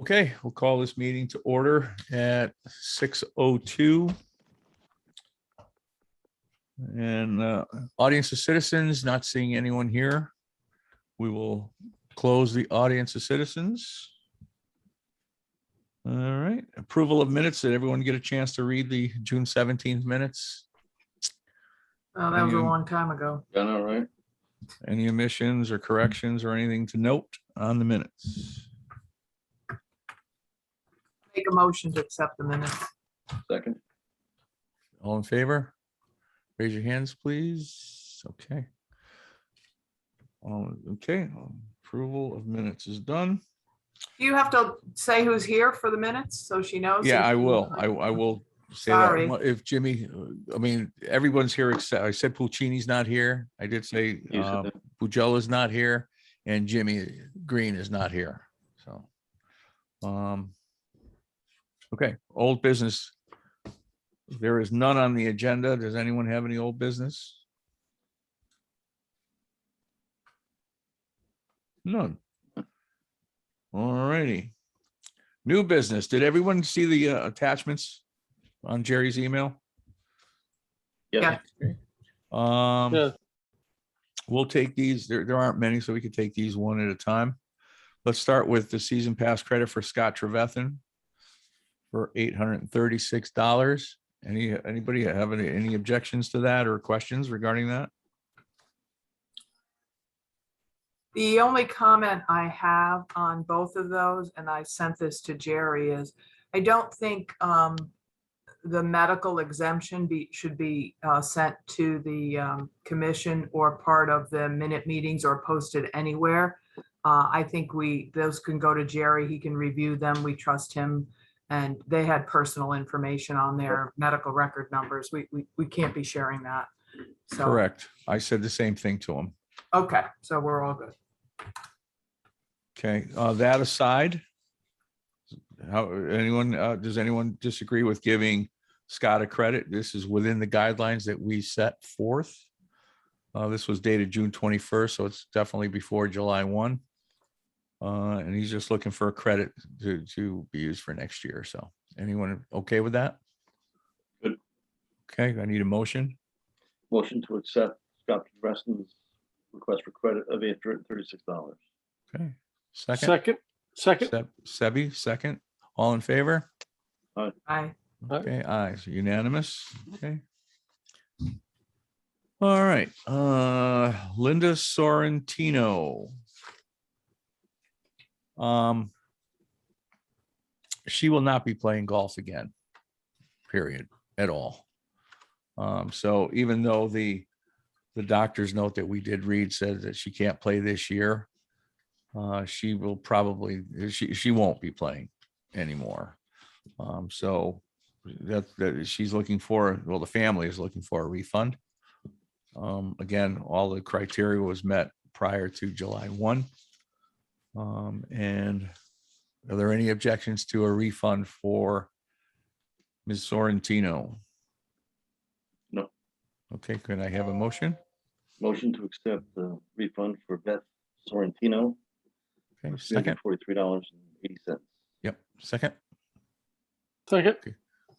Okay, we'll call this meeting to order at 6:02. And audience of citizens, not seeing anyone here. We will close the audience of citizens. All right, approval of minutes. Did everyone get a chance to read the June 17th minutes? Oh, that was a long time ago. Done all right. Any omissions or corrections or anything to note on the minutes? Make a motion to accept the minutes. Second. All in favor? Raise your hands, please. Okay. Okay, approval of minutes is done. Do you have to say who's here for the minutes so she knows? Yeah, I will. I will say Sorry. that if Jimmy, I mean, everyone's here except I said Puccini's not here. I did say You said that. Pugella's not here and Jimmy Green is not here. So, okay, old business. There is none on the agenda. Does anyone have any old business? None. All righty. New business. Did everyone see the attachments on Jerry's email? Yeah. Yeah. We'll take these. There aren't many, so we could take these one at a time. Let's start with the season pass credit for Scott Trevethan for $836. Anybody have any objections to that or questions regarding that? The only comment I have on both of those, and I sent this to Jerry, is I don't think the medical exemption should be sent to the commission or part of the minute meetings or posted anywhere. I think those can go to Jerry. He can review them. We trust him. And they had personal information on their medical record numbers. We can't be sharing that. So, Correct. I said the same thing to him. okay, so we're all good. Okay, that aside, does anyone disagree with giving Scott a credit? This is within the guidelines that we set forth. This was dated June 21st, so it's definitely before July 1. And he's just looking for a credit to be used for next year. So anyone okay with that? Good. Okay, I need a motion. Motion to accept Scott Trevethan's request for credit of $836. Okay, second. Sebi, second. All in favor? Aye. Okay, aye, so unanimous. Okay. All right, Linda Sorrentino. She will not be playing golf again, period, at all. So even though the doctor's note that we did read said that she can't play this year, she will probably, she won't be playing anymore. So that she's looking for, well, the family is looking for a refund. Again, all the criteria was met prior to July 1. And are there any objections to a refund for Ms. Sorrentino? No. Okay, could I have a motion? Motion to accept the refund for Beth Sorrentino. Okay, second. $343.80. Yep, second. Second.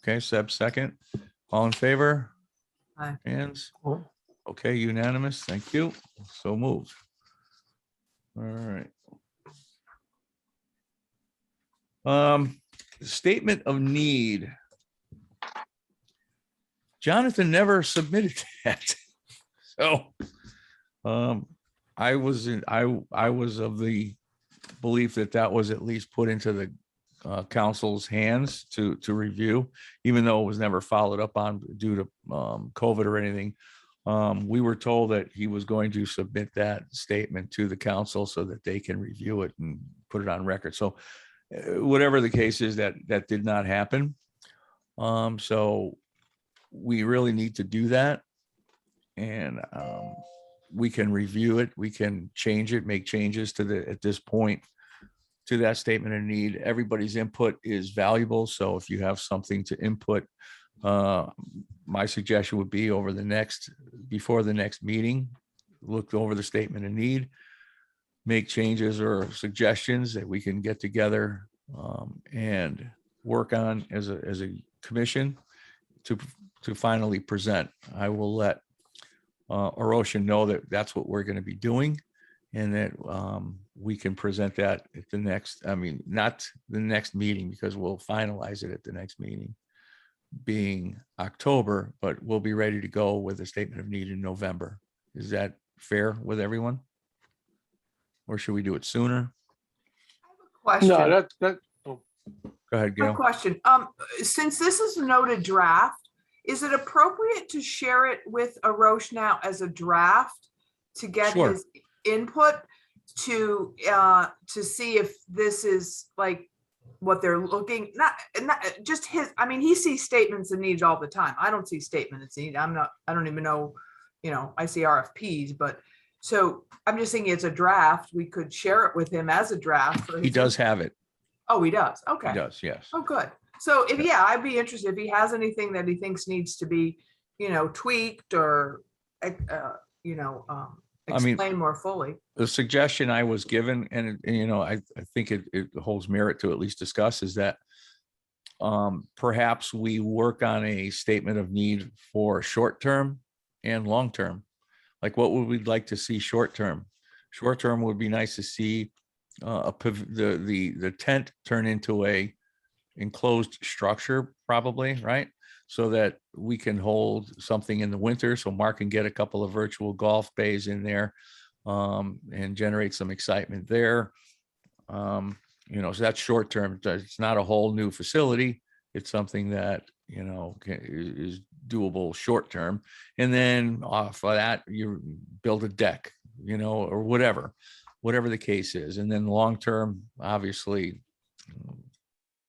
Okay, Seb, second. All in favor? Aye. Hands? Okay, unanimous. Thank you. So moved. All right. Statement of need. Jonathan never submitted that. So I was of the belief that was at least put into the council's hands to review, even though it was never followed up on due to COVID or anything. We were told that he was going to submit that statement to the council so that they can review it and put it on record. So whatever the case is, that did not happen. So we really need to do that. And we can review it. We can change it, make changes at this point to that statement of need. Everybody's input is valuable. So if you have something to input, my suggestion would be before the next meeting, look over the statement of need, make changes or suggestions that we can get together and work on as a commission to finally present. I will let Orosha know that that's what we're going to be doing, and that we can present that at the next, I mean, not the next meeting, because we'll finalize it at the next meeting being October, but we'll be ready to go with a statement of need in November. Is that fair with everyone? Or should we do it sooner? Question. No, that, Go ahead, Quick Gail. question. Since this is a noted draft, is it appropriate to share it with Arosh now as a draft to get Sure. his input to see if this is like what they're looking, not just his, I mean, he sees statements of needs all the time. I don't see statements of need. I don't even know, I see RFPs, but so I'm just thinking it's a draft. We could share it with him as a draft. for He his- does have it. Oh, he does. He Okay. does, yes. Oh, good. So if, yeah, I'd be interested if he has anything that he thinks needs to be, tweaked or, I mean- explained more fully. The suggestion I was given, and I think it holds merit to at least discuss, is that perhaps we work on a statement of need for short-term and long-term. Like, what would we like to see short-term? Short-term would be nice to see the tent turn into a enclosed structure, probably, right? So that we can hold something in the winter, so Mark can get a couple of virtual golf bays in there and generate some excitement there. So that's short term. It's not a whole new facility. It's something that, is doable short term. And then off of that, you build a deck, or whatever the case is. And then long term, obviously,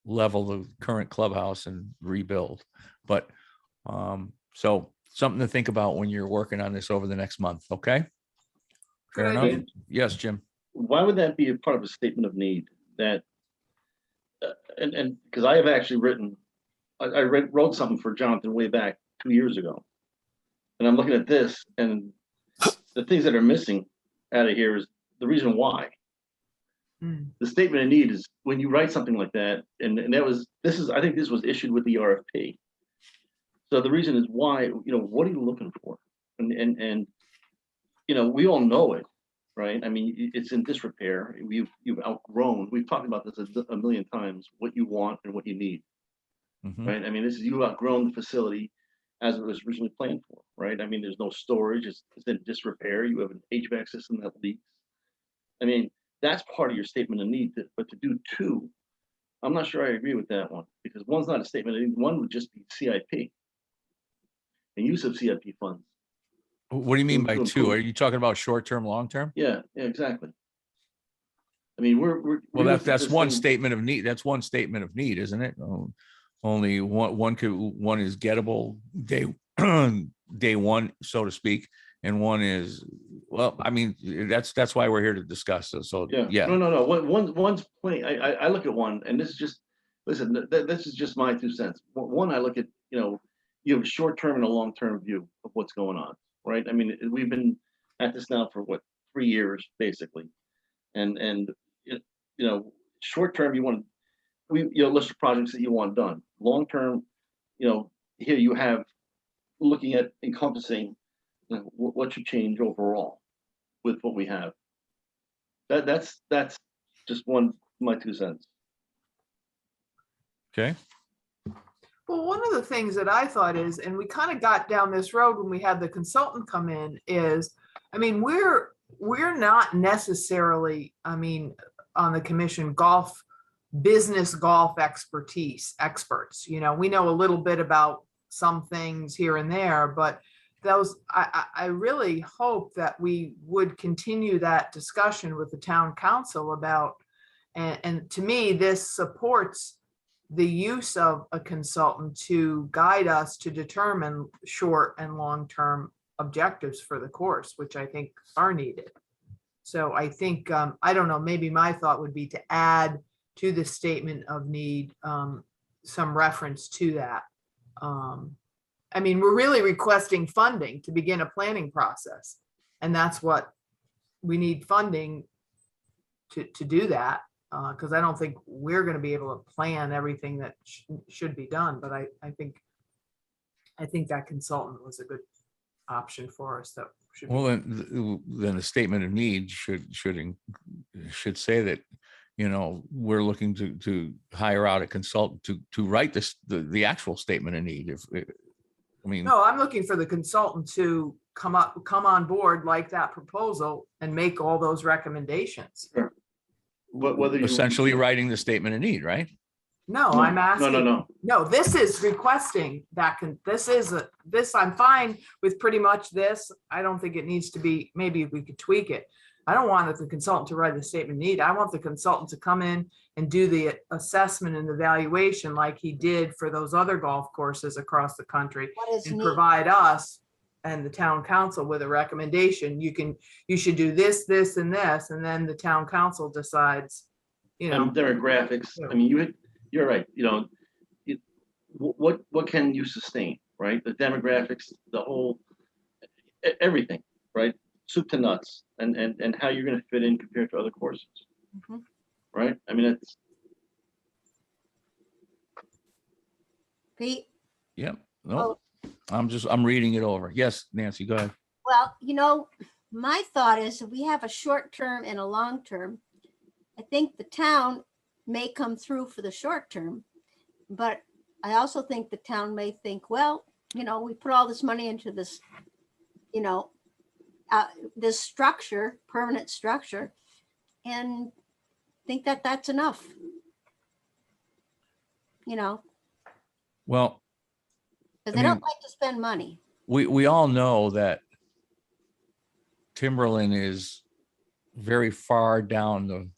level the current clubhouse and rebuild. But so something to think about when you're working on this over the next month. Okay. Fair Good enough. idea. Yes, Jim. Why would that be a part of a statement of need that, and because I have actually wrote something for Jonathan way back 2 years ago. And I'm looking at this, and the things that are missing out of here is the reason why. Mm. The statement of need is when you write something like that, and I think this was issued with the RFP. So the reason is why, what are you looking for? And we all know it, right? I mean, it's in disrepair. You've outgrown. We've talked about this a million times, what you want and what you need, Mhm. right? I mean, you've outgrown the facility as it was originally planned for, right? I mean, there's no storage, it's in disrepair. You have an HVAC system that leaks. I mean, that's part of your statement of need, but to do two, I'm not sure I agree with that one, because one's not a statement of need. One would just be CIP and use of CIP funds. What do you mean by To two? improve. Are you talking about short-term, long-term? Yeah, exactly. I mean, we're Well, we looked at that's this one thing- statement of need. That's one statement of need, isn't it? Only one is gettable day one, so to speak. And one is, well, I mean, that's why we're here to discuss this. So, yeah. No. One's plenty. I look at one, and this is just, listen, this is just my 2 cents. One, I look at, you have a short-term and a long-term view of what's going on, right? I mean, we've been at this now for 3 years, basically. And short-term, you want, list of projects that you want done. Long-term, here you have looking at encompassing, what should change overall with what we have. That's just my 2 cents. Okay. Well, one of the things that I thought is, and we kind of got down this road when we had the consultant come in, is, I mean, we're not necessarily, I mean, on the commission business golf experts. We know a little bit about some things here and there, but I really hope that we would continue that discussion with the town council about, and to me, this supports the use of a consultant to guide us to determine short and long-term objectives for the course, which I think are needed. So I think, I don't know, maybe my thought would be to add to the statement of need some reference to that. I mean, we're really requesting funding to begin a planning process. And that's what we need, funding to do that. Because I don't think we're going to be able to plan everything that should be done, but I think that consultant was a good option for us. That should be. Well, then the statement of need should say that, you know, we're looking to hire out a consultant to write the actual statement of need. I mean, No, I'm looking for the consultant to come on board like that proposal and make all those recommendations. Whether you. essentially writing the statement of need, right? No, No, I'm asking. No. No, this is requesting that this, I'm fine with pretty much this. I don't think it needs to be, maybe we could tweak it. I don't want the consultant to write the statement of need. I want the consultant to come in and do the assessment and evaluation like he did for those other golf courses across the country What is and neat? provide us and the town council with a recommendation. You should do this, this, and this, and then the town council decides, you know. Demographics, I mean, you're right, you know, what can you sustain, right? The demographics, the whole, everything, right? Soup to nuts, and how you're gonna fit in compared to other courses. Mhm. Right? I mean, it's, Pete, Yep. No, I'm reading it over. Yes, Nancy, go ahead. well, my thought is if we have a short term and a long term, I think the town may come through for the short term, but I also think the town may think, well, we put all this money into this, this structure, permanent structure, and think that that's enough. Well, Because I they don't mean- like to spend money. we all know that Timberland is very far down the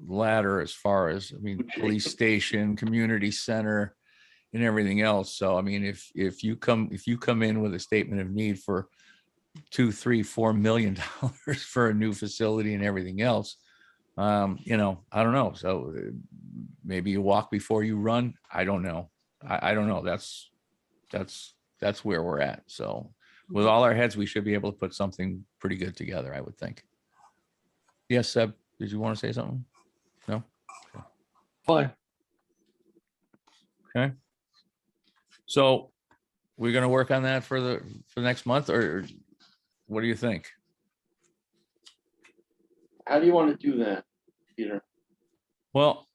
ladder as far as, I mean, police station, community center, and everything else. So, I mean, if you come in with a statement of need for $2, $3, $4 million for a new facility and everything else, I don't know. So maybe you walk before you run. I don't know. I don't know. That's where we're at. So with all our heads, we should be able to put something pretty good together, I would think. Yes, Seb, did you want to say something? No? Fine. Okay. So we're going to work on that for next month, or what do you think? how do you want to do that, Peter? Well,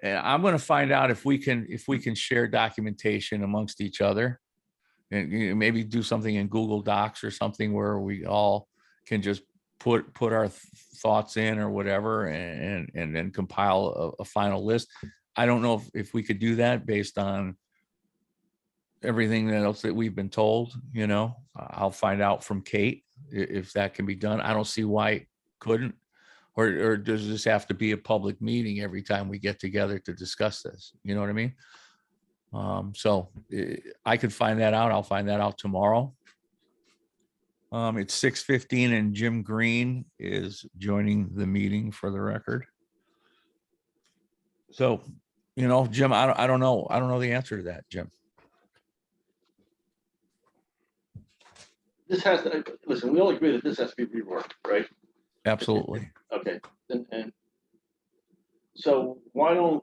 I'm going to find out if we can share documentation amongst each other, and maybe do something in Google Docs or something where we all can just put our thoughts in or whatever, and then compile a final list. I don't know if we could do that based on everything else that we've been told. I'll find out from Kate if that can be done. I don't see why it couldn't. Or does this have to be a public meeting every time we get together to discuss this? You know what I mean? So I could find that out. I'll find that out tomorrow. It's 6:15 and Jim Green is joining the meeting, for the record. So, Jim, I don't know. I don't know the answer to that, Jim. This has to, listen, we all agree that this has to be reworked, right? Absolutely. Okay, and so why don't,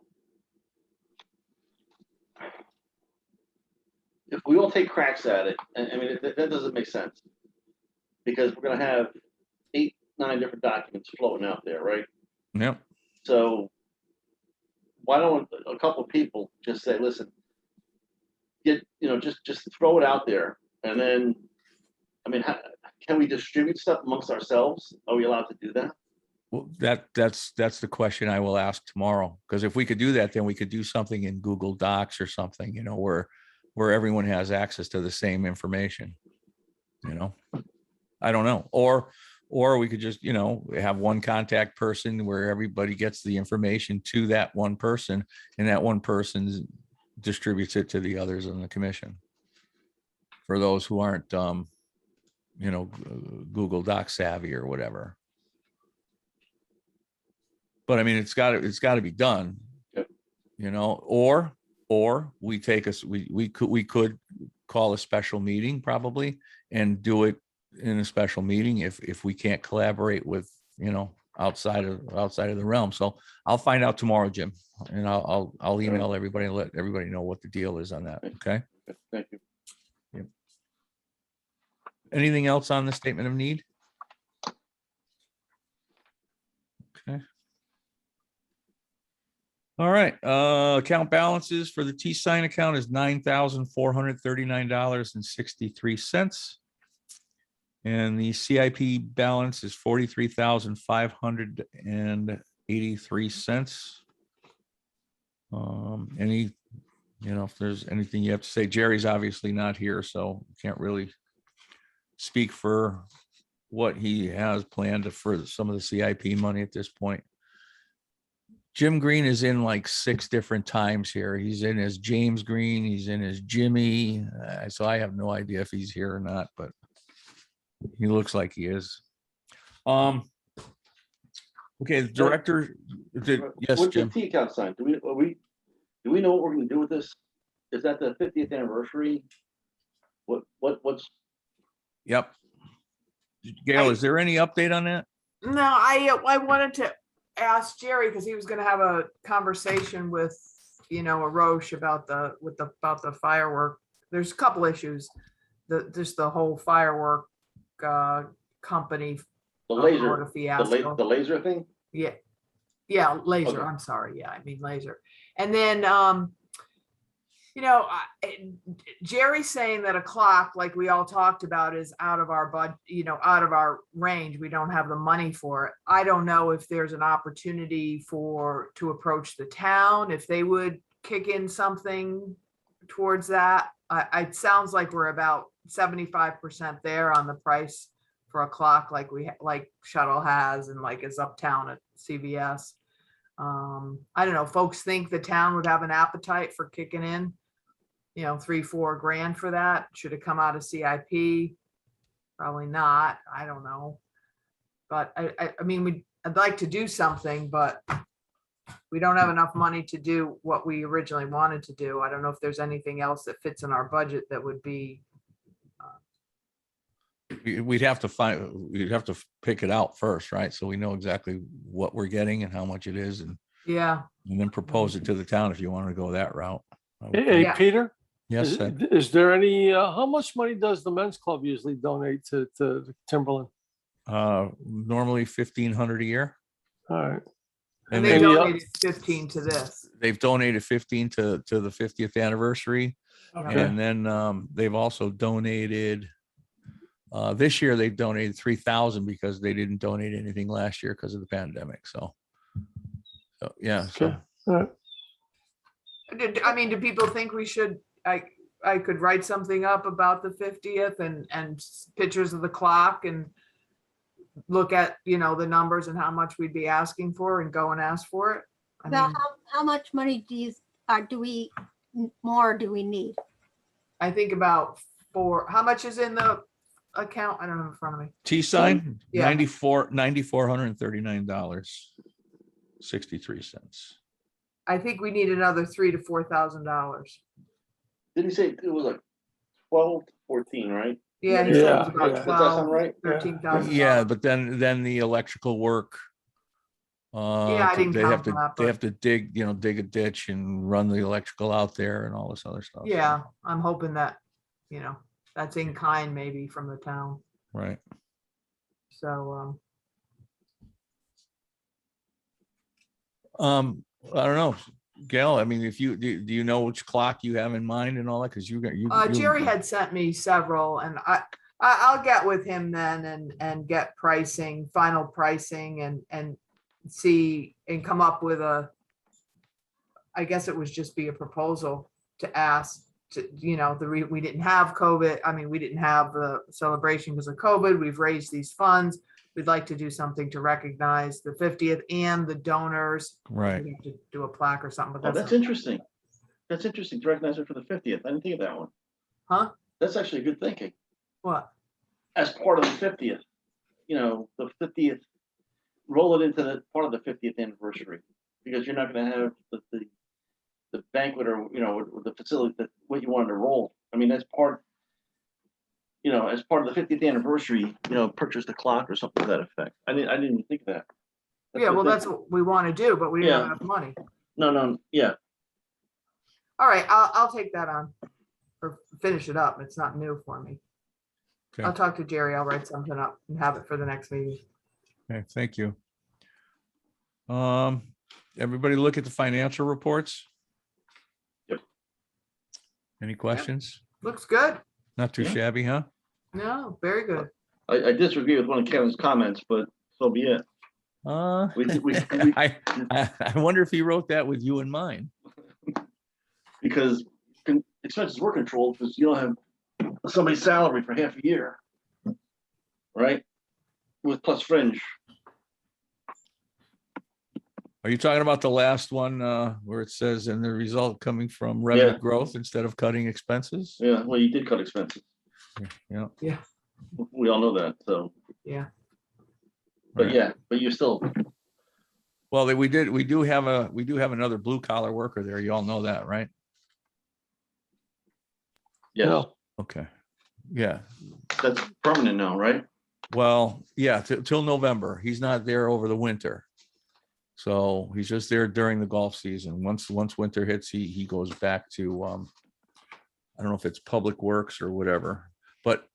if we all take cracks at it, and I mean, that doesn't make sense. Because we're gonna have 8, 9 different documents floating out there, right? Yep. So why don't a couple of people just say, listen, just throw it out there, and then, I mean, can we distribute stuff amongst ourselves? Are we allowed to do that? Well, that's the question I will ask tomorrow, because if we could do that, then we could do something in Google Docs or something, where everyone has access to the same information. I don't know. Or we could just, have one contact person where everybody gets the information to that one person, and that one person distributes it to the others in the commission. For those who aren't, Google Doc savvy or whatever. But I mean, it's got to be done. Yep. Or we could call a special meeting probably and do it in a special meeting if we can't collaborate with, outside of the realm. So I'll find out tomorrow, Jim, and I'll email everybody and let everybody know what the deal is on that. Okay. Thank you. Anything else on the statement of need? Okay. All right, account balances for the T-Sign account is $9,439.63. And the CIP balance is $43,583. Any, if there's anything you have to say, Jerry's obviously not here, so can't really speak for what he has planned for some of the CIP money at this point. Jim Green is in like 6 different times here. He's in as James Green, he's in as Jimmy. So I have no idea if he's here or not, but he looks like he is. Okay, the director, yes, What's the Jim. T account sign? Do we know what we're gonna do with this? Is that the 50th anniversary? What's? Yep. Gail, is there any update on that? No, I wanted to ask Jerry because he was going to have a conversation with, Arosh about the firework. There's a couple issues. Just the whole firework company. The laser, motor fiasco. the laser thing? Yeah, laser. Okay. I'm sorry. Yeah, I mean laser. And then, Jerry's saying that a clock, like we all talked about, is out of our budget, out of our range. We don't have the money for it. I don't know if there's an opportunity to approach the town, if they would kick in something towards that. It sounds like we're about 75% there on the price for a clock like Shuttle has and like is uptown at CVS. I don't know, folks think the town would have an appetite for kicking in, $3-4 grand for that. Should it come out of CIP? Probably not. I don't know. But I mean, I'd like to do something, but we don't have enough money to do what we originally wanted to do. I don't know if there's anything else that fits in our budget that would be. We'd have to pick it out first, right? So we know exactly what we're getting and how much it is, and Yeah, then propose it to the town if you want to go that route. Hey, Yeah. Peter, Yes, is, sir. is there any, how much money does the men's club usually donate to Timberland? Normally 1,500 a year. All right. and And they maybe, donated 15 to this. they've donated 15 to the 50th anniversary. Okay. And then they've also donated, this year they've donated 3,000 because they didn't donate anything last year because of the pandemic. So yeah. So Okay. All right. I mean, do people think we should, I could write something up about the 50th and pictures of the clock and look at, the numbers and how much we'd be asking for and go and ask for it? I Well, mean, how much money do we need? I think about how much is in the account? I don't have it in front of me. T-Sign, Yeah. $9,499.63. I think we need another $3,000 to $4,000. Didn't he say it was like 12 to 14, right? Yeah, he said it was Yeah, about yeah. Does that sound 12, right? 13,000. Yeah, but then the electrical work. I didn't They have count that, they but- have to dig a ditch and run the electrical out there and all this other stuff. so, Yeah, I'm hoping that, that's in kind maybe from the town. Right. So, I don't know, Gail, I mean, if do you know which clock you have in mind and all that? Cause you Jerry had sent me several and I'll get with him then and get pricing, final pricing and see and come up with I guess it was just be a proposal to ask to, we didn't have COVID. I mean, we didn't have the celebration because of COVID. We've raised these funds. We'd like to do something to recognize the 50th and the donors. Right. We have to do a plaque or something, Oh, but that's interesting. That's interesting to recognize it for the 50th. I didn't think of that one. Huh? That's actually good thinking. What? As part of the 50th, the 50th, roll it into the part of the 50th anniversary, because you're not going to have the banquet or, the facility that what you wanted to roll. I mean, that's part, as part of the 50th anniversary, purchase the clock or something to that effect. I didn't even think of that. Yeah, well, that's what we want to do, but we don't Yeah. have enough money. No, yeah, All right, I'll take that on or finish it up. It's not new for me. Okay. I'll talk to Jerry. I'll write something up and have it for the next meeting. Okay, thank you. Everybody look at the financial reports. Yep. Any questions? Looks good. Not too Yeah. shabby, huh? No, very good. I disagree with one of Kevin's comments, but so be it. We- I wonder if he wrote that with you in mind. Because expenses were controlled because you don't have somebody's salary for half a year. Right? With plus fringe. Are you talking about the last one where it says, and the result coming from revenue Yeah. growth instead of cutting expenses? Yeah, well, you did cut expenses. Yeah. We all know that, so, Yeah. but Right. yeah, but you're still, Well, we do have another blue collar worker there. You all know that, right? yes, No. Okay. Yeah. that's permanent now, right? Well, yeah, till November. He's not there over the winter. So he's just there during the golf season. Once winter hits, he goes back to I don't know if it's Public Works or whatever, but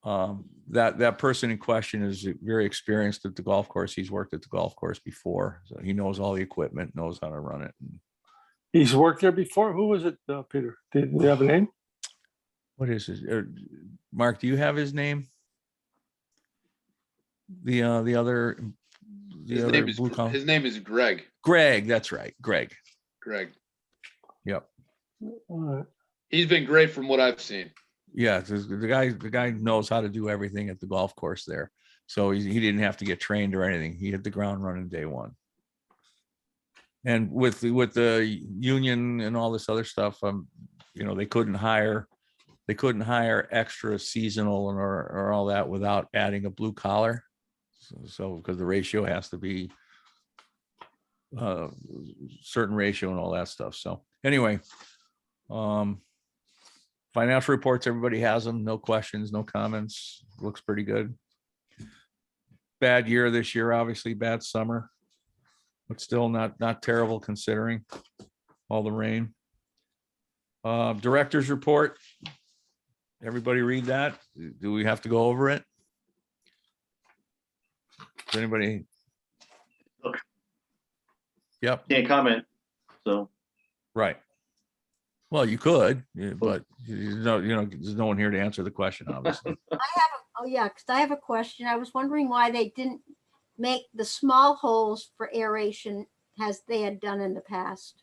that person in question is very experienced at the golf course. He's worked at the golf course before, so he knows all the equipment, knows how to run it. He's worked there before. Who was it, Peter? Did you have a name? What is his? Mark, do you have his name? The other blue collar. His name is Greg. Greg, that's right, Greg. Greg. Yep. All right. He's been great from what I've seen. Yeah, the guy knows how to do everything at the golf course there. So he didn't have to get trained or anything. He hit the ground running day one. And with the union and all this other stuff, they couldn't hire extra seasonal or all that without adding a blue collar. So because the ratio has to be certain ratio and all that stuff. So anyway, financial reports, everybody has them. No questions, no comments. Looks pretty good. Bad year this year, obviously bad summer, but still not terrible considering all the rain. Director's report. Everybody read that? Do we have to go over it? Does anybody? Look. Yep, Can't comment, so. right. Well, you could, yeah, but there's no one here to answer the question, obviously. Oh, yeah, because I have a question. I was wondering why they didn't make the small holes for aeration as they had done in the past.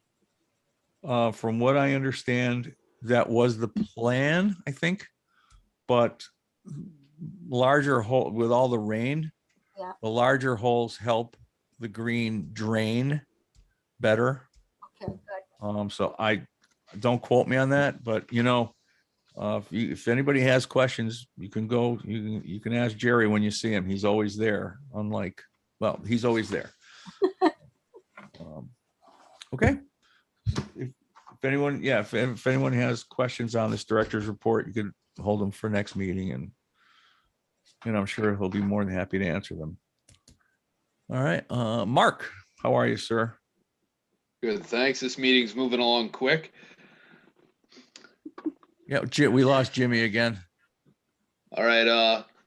From what I understand, that was the plan, I think. But larger hole with all the rain, Yeah. the larger holes help the green drain better. Okay, good. So I don't quote me on that, but if anybody has questions, you can ask Jerry when you see him. He's always there. He's always there. Okay. If anyone, if anyone has questions on this director's report, you could hold them for next meeting, and I'm sure he'll be more than happy to answer them. All right, Mark, how are you, sir? Good, thanks. This meeting's moving along quick. Yeah, we lost Jimmy again. All right,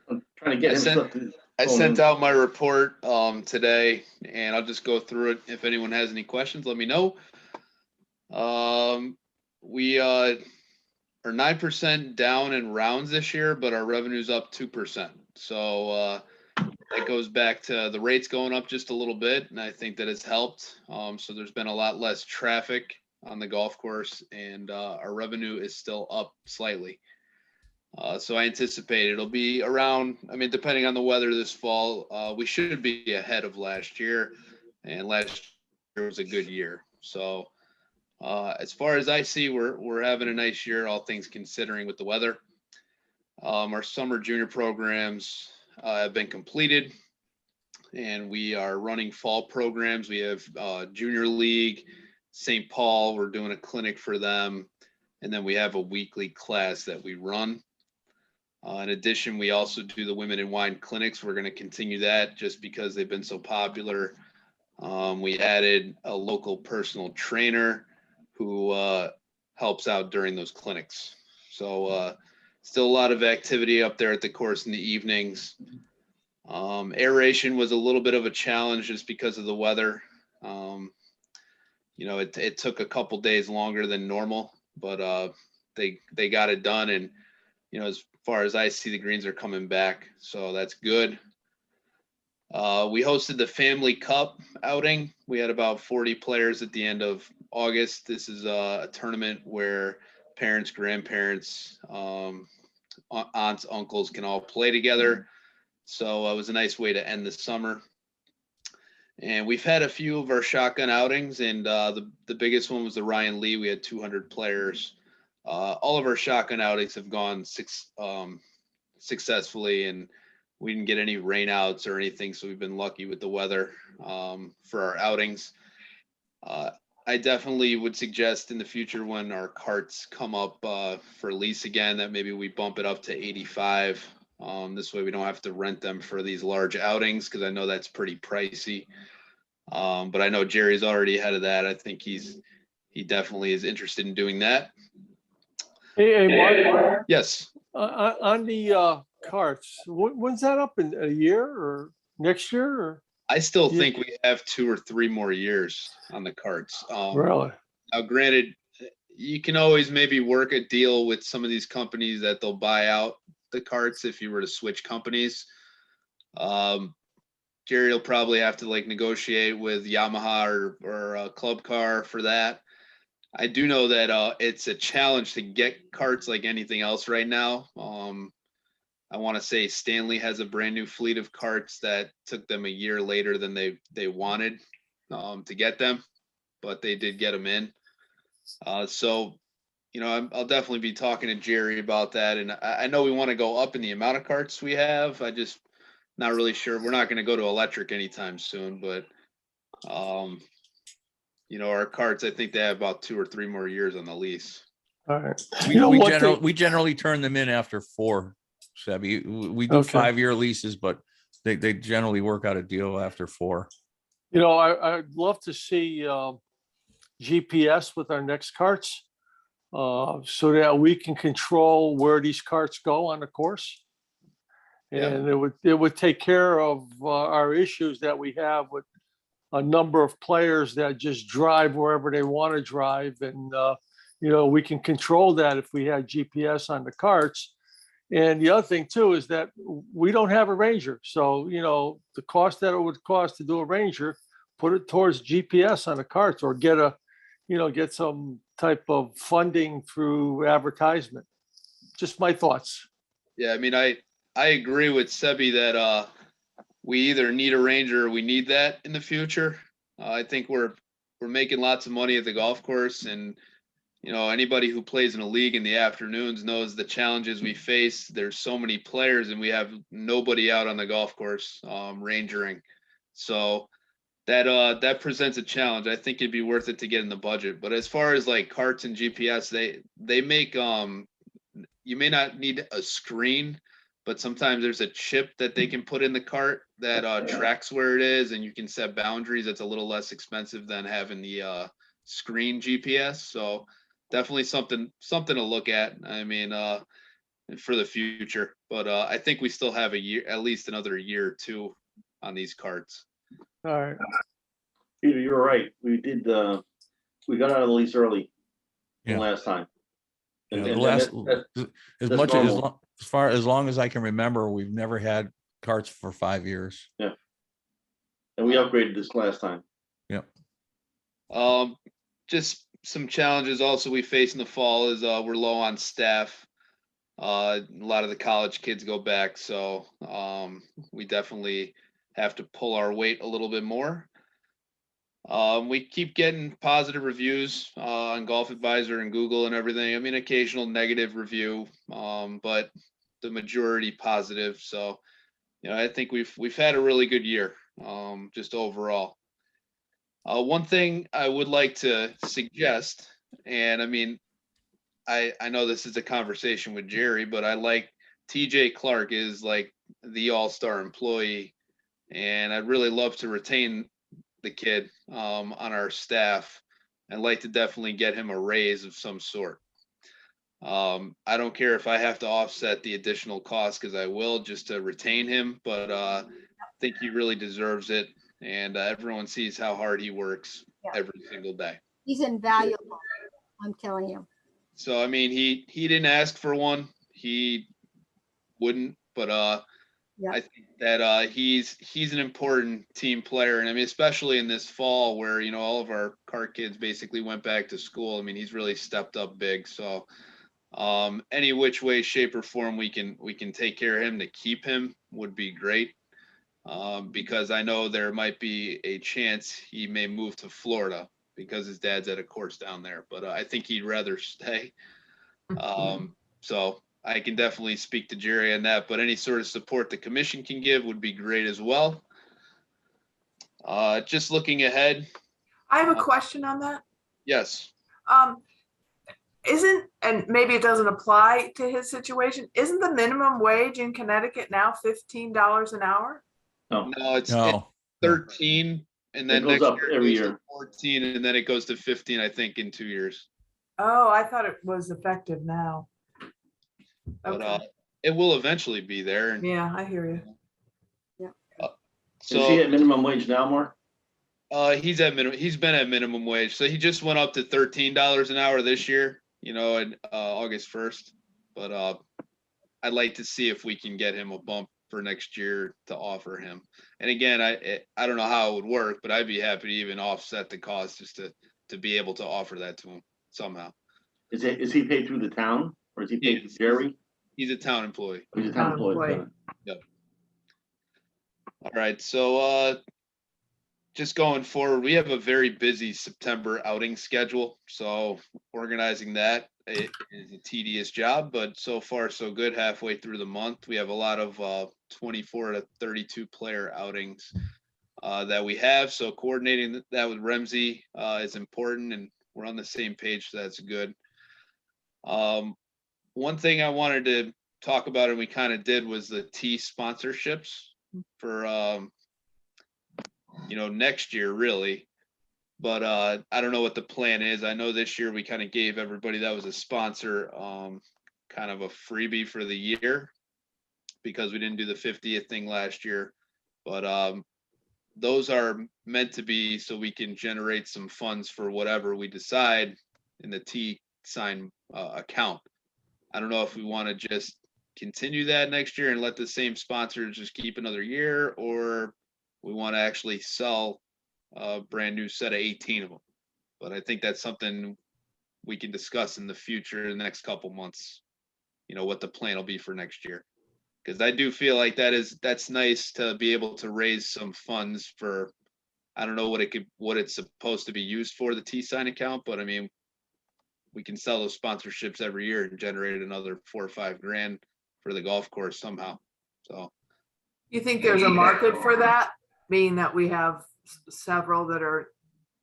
I'm trying to get I him sent- stuff to. I phone sent in. out my report today, and I'll just go through it. If anyone has any questions, let me know. We are 9% down in rounds this year, but our revenue's up 2%. So that goes back to the rates going up just a little bit, and I think that it's helped. So there's been a lot less traffic on the golf course, and our revenue is still up slightly. So I anticipate it'll be around, depending on the weather this fall, we should be ahead of last year, and last year was a good year. So as far as I see, we're having a nice year, all things considering with the weather. Our summer junior programs have been completed, and we are running fall programs. We have Junior League, St. Paul, we're doing a clinic for them, and then we have a weekly class that we run. In addition, we also do the Women in Wine clinics. We're going to continue that just because they've been so popular. We added a local personal trainer who helps out during those clinics. So still a lot of activity up there at the course in the evenings. Aeration was a little bit of a challenge just because of the weather. It took a couple days longer than normal, but they got it done. And, as far as I see, the greens are coming back. So that's good. We hosted the Family Cup outing. We had about 40 players at the end of August. This is a tournament where parents, grandparents, aunts, uncles can all play together. So it was a nice way to end the summer. And we've had a few of our shotgun outings, and the biggest one was the Ryan Lee. We had 200 players. All of our shotgun outings have gone successfully, and we didn't get any rainouts or anything, so we've been lucky with the weather for our outings. I definitely would suggest in the future when our carts come up for lease again that maybe we bump it up to 85. This way we don't have to rent them for these large outings, because I know that's pretty pricey. But I know Jerry's already ahead of that. I think he definitely is interested in doing that. Hey, Mark, Yes. on the carts, when's that up, in a year or next year, or? I still Yeah. think we have 2 or 3 more years on the carts. Really? Now, granted, you can always maybe work a deal with some of these companies that they'll buy out the carts if you were to switch companies. Jerry will probably have to negotiate with Yamaha or Club Car for that. I do know that it's a challenge to get carts like anything else right now. I want to say Stanley has a brand new fleet of carts that took them a year later than they wanted to get them, but they did get them in. So, I'll definitely be talking to Jerry about that. And I know we want to go up in the amount of carts we have. I just not really sure. We're not going to go to electric anytime soon, but our carts, I think they have about 2 or 3 more years on the lease. All right. We generally turn them in after 4, Sebi. We do Okay. 5-year leases, but they generally work out a deal after 4. I'd love to see GPS with our next carts, so that we can control where these carts go on the course. Yeah. And it would take care of our issues that we have with a number of players that just drive wherever they want to drive. And, we can control that if we had GPS on the carts. And the other thing too is that we don't have a ranger. So, the cost that it would cost to do a ranger, put it towards GPS on the carts, or get some type of funding through advertisement. Just my thoughts. Yeah, I mean, I agree with Sebi that we either need a ranger or we need that in the future. I think we're making lots of money at the golf course, and anybody who plays in a league in the afternoons knows the challenges we face. There's so many players, and we have nobody out on the golf course rangering. So that presents a challenge. I think it'd be worth it to get in the budget. But as far as carts and GPS, they make you may not need a screen, but sometimes there's a chip that they can put in the cart that tracks where it is, and you can set boundaries. It's a little less expensive than having the screen GPS. So definitely something to look at. I mean, for the future. But I think we still have at least another year or 2 on these carts. All right. Peter, you're right. We got out of the lease early Yeah. last time. Yeah, And the last that's as long as I can remember, we've never had carts for 5 years. and we upgraded this last time. Just some challenges also we face in the fall is we're low on staff. A lot of the college kids go back, so we definitely have to pull our weight a little bit more. We keep getting positive reviews on Golf Advisor and Google and everything. I mean, occasional negative review, but the majority positive. So, I think we've had a really good year, just overall. One thing I would like to suggest, and I mean, I know this is a conversation with Jerry, but I like TJ Clark is the all-star employee, and I'd really love to retain the kid on our staff. I'd like to definitely get him a raise of some sort. I don't care if I have to offset the additional cost because I will just to retain him, but I think he really deserves it. And everyone sees how hard he works Yeah. every single day. He's invaluable, I'm telling you. So I mean, he didn't ask for one. He wouldn't, but Yeah. I think that he's an important team player, and I mean, especially in this fall where all of our Cart kids basically went back to school. I mean, he's really stepped up big. So any which way, shape, or form we can take care of him to keep him would be great. Because I know there might be a chance he may move to Florida because his dad's at a course down there, but I think he'd rather stay. So I can definitely speak to Jerry on that, but any sort of support the commission can give would be great as well. Just looking ahead, I have a question on that. yes, And maybe it doesn't apply to his situation, isn't the minimum wage in Connecticut now $15 an hour? No, no, it's No, 13, and then It goes next up year it every goes to year. 14, and then it goes to 15, I think, in 2 years. Oh, I thought it was effective now. But Okay, it will eventually be there. And yeah, I hear you. is he so at minimum wage now, Mark? he's at minimum. He's been at minimum wage, so he just went up to $13 an hour this year. In August 1st. But I'd like to see if we can get him a bump for next year to offer him. And again, I don't know how it would work, but I'd be happy to even offset the cost just to be able to offer that to him somehow. Is he paid through the town or is he paid Yes. through Jerry? He's a town employee. Or he's a town Town employee? employee. All right, so just going forward, we have a very busy September outing schedule. So organizing that is a tedious job, but so far so good. Halfway through the month, we have a lot of 24 to 32 player outings that we have. So coordinating that with Remzi is important, and we're on the same page. So that's good. One thing I wanted to talk about, and we kind of did, was the T sponsorships for next year really. But I don't know what the plan is. I know this year we kind of gave everybody that was a sponsor kind of a freebie for the year because we didn't do the 50th thing last year. But those are meant to be so we can generate some funds for whatever we decide in the T sign account. I don't know if we want to just continue that next year and let the same sponsors just keep another year, or we want to actually sell a brand new set of 18 of them. But I think that's something we can discuss in the future, in the next couple months, what the plan will be for next year. Because I do feel like that's nice to be able to raise some funds for, I don't know what it's supposed to be used for, the T-sign account, but I mean, we can sell those sponsorships every year and generate another $4 or $5 grand for the golf course somehow. So You think there's a market for that, being that we have several that are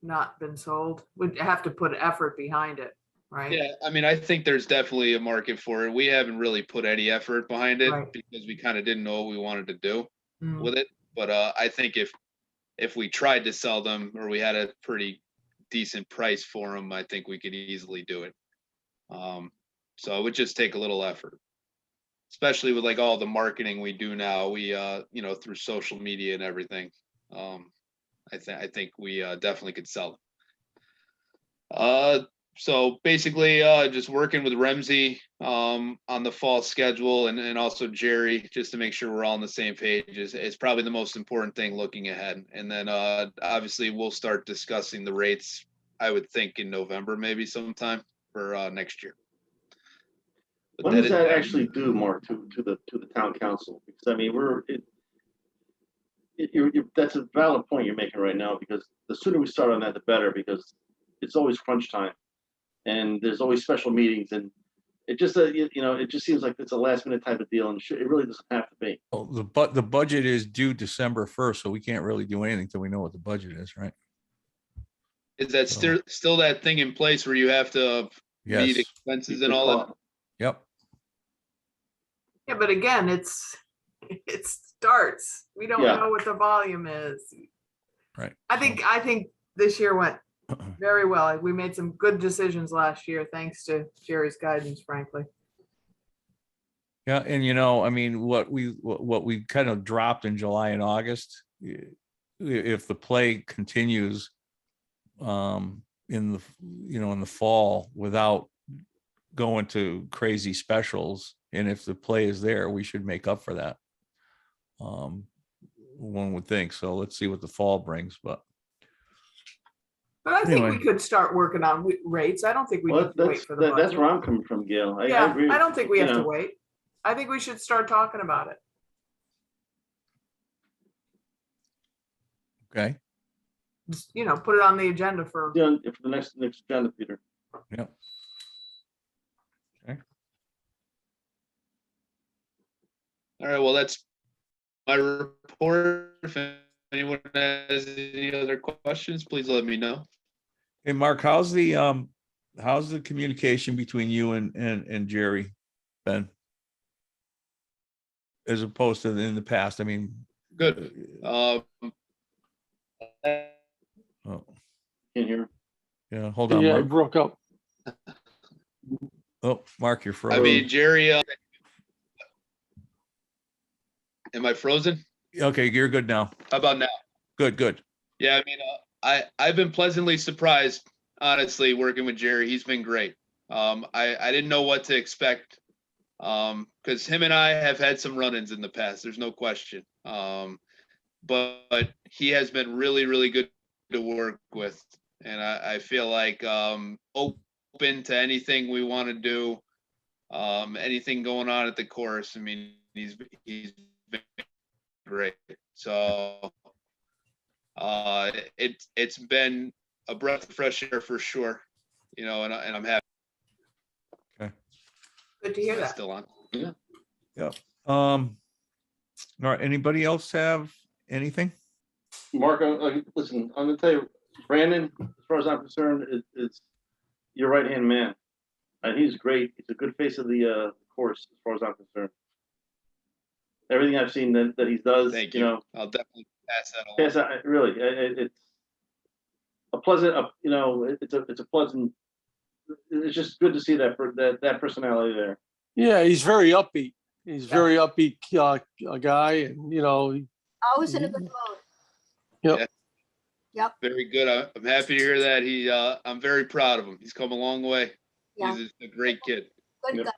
not been sold? We'd have to put effort behind it, right? yeah, I mean, I think there's definitely a market for it. We haven't really put any effort behind it Right. because we kind of didn't know what we wanted to do Mm. with it. But I think if we tried to sell them or we had a pretty decent price for them, I think we could easily do it. So it would just take a little effort, especially with like all the marketing we do now. We through social media and everything. I think we definitely could sell them. So basically, just working with Remzi on the fall schedule and also Jerry, just to make sure we're all on the same page is probably the most important thing looking ahead. And then obviously we'll start discussing the rates, I would think in November, maybe sometime for next year. But When does is- that actually do, Mark, to the town council? Because I mean, that's a valid point you're making right now, because the sooner we start on that, the better, because it's always crunch time. And there's always special meetings, and it just it just seems like it's a last minute type of deal, and it really doesn't have to be. Well, the budget is due December 1st, so we can't really do anything till we know what the budget is, right? Is that still that thing in place where you have to meet Yes. expenses and all that? Yep. Yeah, but again, it starts. We don't Yeah. know what the volume is. Right. I think this year went very well. We made some good decisions last year, thanks to Jerry's guidance, frankly. Yeah, and I mean, what we kind of dropped in July and August, if the play continues in the, in the fall without going to crazy specials, and if the play is there, we should make up for that. One would think. So let's see what the fall brings, but But I think we Anyway. could start working on rates. I don't think we Well, need to wait that's, for the that's budget. where I'm coming from, Gail. I Yeah, agree. I don't think we you have to know. wait. I think we should start talking about it. okay. Just, put it on the agenda for, Yeah, for the next agenda, Peter. Yep. All right, well, that's my report. If anyone has any other questions, please let me know. Hey, Mark, how's the communication between you and Jerry, Ben? As opposed to in the past, I mean. Good. Oh, Can't hear. yeah, hold on, Yeah, it Mark. broke up. Oh, Mark, you're I frozen. mean, Jerry, am I frozen? Okay, you're good now. How about now? Good. Yeah, I mean, I've been pleasantly surprised, honestly, working with Jerry. He's been great. I didn't know what to expect, because him and I have had some run-ins in the past. There's no question. But he has been really, really good to work with, and I feel like open to anything we want to do, anything going on at the course. I mean, he's been great. So it's been a breath of fresh air for sure, and I'm happy good to hear that's that. still on. All right, anybody else have anything? Mark, listen, I'm gonna tell you, Brandon, as far as I'm concerned, is your right-hand man. And he's great. He's a good face of the course, as far as I'm concerned. Everything I've seen that he does, Thank you. I'll definitely pass that along. yes, really, it's a pleasant, it's a pleasant. It's just good to see that personality there. Yeah, he's very upbeat. He's very upbeat guy, and Always in a good mood. Very good. I'm happy to hear that. I'm very proud of him. He's come a long way. Yeah, He's a great kid. good Yep. guy.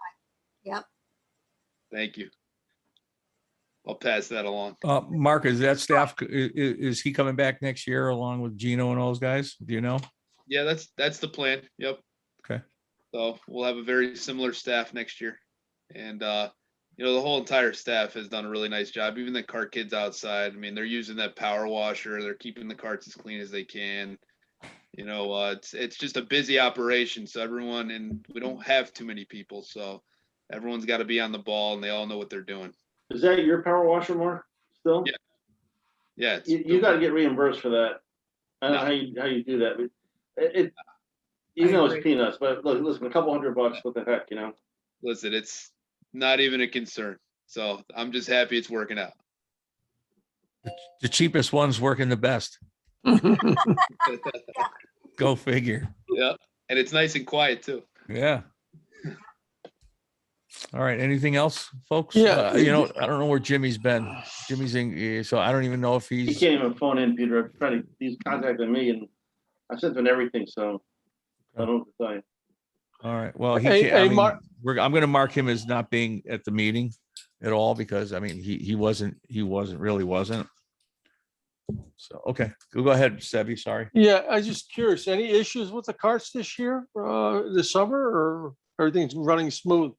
Yep. Thank you. I'll pass that along. Mark, is that staff, is he coming back next year along with Gino and those guys? Do you know? Yeah, that's the plan. Yep. Okay. So we'll have a very similar staff next year. And the whole entire staff has done a really nice job. Even the cart kids outside. I mean, they're using that power washer. They're keeping the carts as clean as they can. It's just a busy operation. So everyone, and we don't have too many people. So everyone's got to be on the ball and they all know what they're doing. Is that your power washer, Mark? Still? Yeah. Yeah. It's You got to get reimbursed for that. I don't know how you do that. But even though it's agree. peanuts, but look, listen, a couple $100, what the heck, Listen, it's not even a concern. So I'm just happy it's working out. The cheapest one's working the best. Go figure. Yeah. And it's nice and quiet too. Yeah. All right, anything else, folks? Yeah. I don't know where Jimmy's been. Jimmy's in, so I don't even know if He he's, can't even phone in, Peter. I'm trying to, he's contacting me and I sent him everything, so I don't know what to tell you. all right, well, he Hey, can't, I hey, mean, Mark. I'm gonna mark him as not being at the meeting at all, because I mean, he wasn't. So, okay, go ahead, Sebby, sorry. Yeah, I was just curious, any issues with the carts this year, this summer, or everything's running smooth?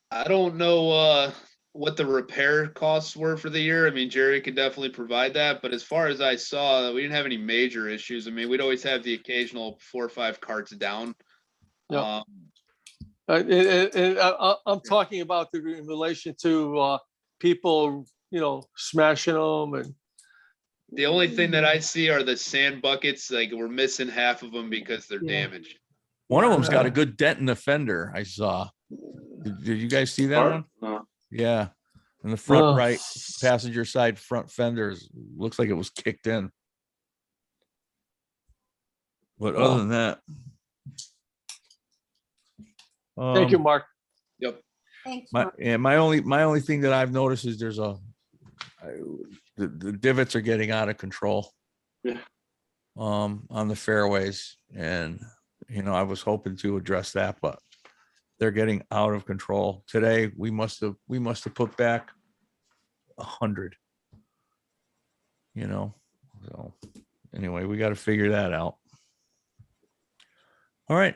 I don't know what the repair costs were for the year. I mean, Jerry could definitely provide that, but as far as I saw, we didn't have any major issues. I mean, we'd always have the occasional 4 or 5 carts down. Yep. I'm talking about in relation to people, smashing them and. The only thing that I see are the sand buckets. Like we're missing half of them because they're Yeah. damaged. One of them's got a good dent in the fender, I saw. Did you guys see that Bart? one? No. Yeah, in the front Oh. right passenger side front fenders, looks like it was kicked in. But Well, other than that. Thank you, Mark. Yep. Thanks, My, Mark. and my only thing that I've noticed is there's the divots are getting out of control. Yeah. On the fairways, and I was hoping to address that, but they're getting out of control. Today, we must have put back 100. So anyway, we got to figure that out. All right,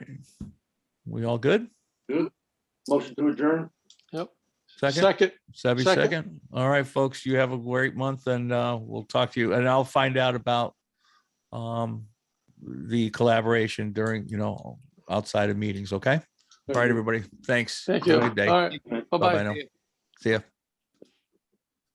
we all good? Good. Motion to adjourn. Second, Second. second. All right, folks, you have a great month, and we'll talk to you. And I'll find out about the collaboration during, outside of meetings. Okay. All right, everybody. Thanks. Thank Have a you. good day. All right. Bye-bye. Bye-bye now. See ya.